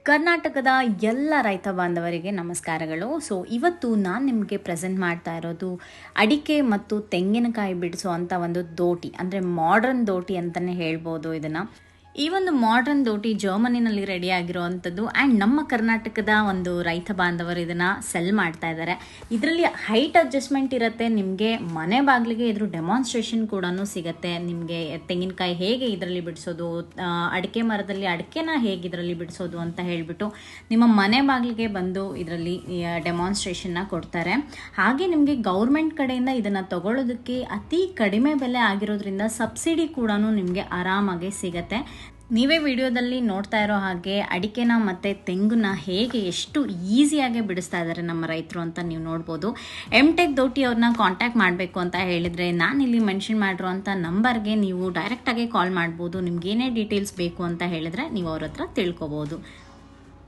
ಕರ್ನಾಟಕದ ಎಲ್ಲ ರೈತ ಬಾಂಧವರಿಗೆ ನಮಸ್ಕಾರಗಳು. ಇವತ್ತು ನಾನು ನಿಮಗೆ ಪ್ರೆಸೆಂಟ್ ಮಾಡ್ತಾ ಇರೋದು ಅಡಿಕೆ ಮತ್ತು ತೆಂಗಿನಕಾಯಿ ಬಿಡಿಸುವಂಥ ಒಂದು ದೋಟಿ, ಅಂದರೆ ಮಾಡ್ರನ್ ದೋಟಿ ಅಂತಲೇ ಹೇಳ್ಬೋದು ಇದನ್ನು. ಈ ಒಂದು ಮಾಡ್ರನ್ ದೋಟಿ ಜರ್ಮನಿನಲ್ಲಿ ರೆಡಿ ಆಗಿರುವಂಥದ್ದು ಆ್ಯಂಡ್ ನಮ್ಮ ಕರ್ನಾಟಕದ ಒಂದು ರೈತ ಬಾಂಧವರು ಇದನ್ನು ಸೆಲ್ ಮಾಡ್ತಾ ಇದ್ದಾರೆ. ಇದರಲ್ಲಿ ಹೈಟ್ ಅಡ್ಜಸ್ಟ್ಮೆಂಟ್ ಇರುತ್ತೆ, ನಿಮಗೆ ಮನೆ ಬಾಗಿಲಿಗೆ ಇದ್ರ ಡೆಮಾನ್ಸ್ಟ್ರೇಷನ್ ಕೂಡ ಸಿಗುತ್ತೆ. ನಿಮಗೆ ತೆಂಗಿನಕಾಯಿ ಹೇಗೆ ಇದರಲ್ಲಿ ಬಿಡಿಸೋದು, ಅಡಿಕೆ ಮರದಲ್ಲಿ ಅಡಿಕೆನ ಹೇಗೆ ಇದರಲ್ಲಿ ಬಿಡಿಸೋದು ಅಂತ ಹೇಳಿಬಿಟ್ಟು ನಿಮ್ಮ ಮನೆ ಬಾಗಿಲಿಗೆ ಬಂದು ಇದರಲ್ಲಿ ಡೆಮಾನ್ಸ್ಟ್ರೇಷನ್ನ ಕೊಡ್ತಾರೆ. ಹಾಗೆ ನಿಮಗೆ ಗೌರ್ಮೆಂಟ್ ಕಡೆಯಿಂದ ಇದನ್ನು ತಗೊಳ್ಳೋದಕ್ಕೆ ಅತಿ ಕಡಿಮೆ ಬೆಲೆ ಆಗಿರೋದ್ರಿಂದ ಸಬ್ಸಿಡಿ ಕೂಡ ನಿಮಗೆ ಆರಾಮಾಗಿ ಸಿಗುತ್ತೆ. ನೀವೇ ವಿಡಿಯೋದಲ್ಲಿ ನೋಡ್ತಾ ಇರೋ ಹಾಗೆ ಅಡಿಕೆನ ಮತ್ತು ತೆಂಗನ್ನ ಹೇಗೆ ಎಷ್ಟು ಈಸಿಯಾಗಿ ಬಿಡಿಸ್ತಾ ಇದ್ದಾರೆ ನಮ್ಮ ರೈತರು ಅಂತ ನೀವು ನೋಡ್ಬೋದು. ಎಮ್-ಟೆಕ್ ದೋಟಿ ಅವ್ರನ್ನ ಕಾಂಟ್ಯಾಕ್ಟ್ ಮಾಡಬೇಕು ಅಂತ ಹೇಳಿದರೆ ನಾನಿಲ್ಲಿ ಮೆನ್ಷನ್ ಮಾಡಿರುವಂಥ ನಂಬರ್ಗೆ ನೀವು ಡೈರೆಕ್ಟಾಗಿ ಕಾಲ್ ಮಾಡ್ಬೋದು. ನಿಮ್ಗೆ ಏನೇ ಡೀಟೇಲ್ಸ್ ಬೇಕು ಅಂತ ಹೇಳಿದ್ರೆ ನೀವು ಅವ್ರ ಹತ್ರ ತಿಳ್ಕೊಬೋದು.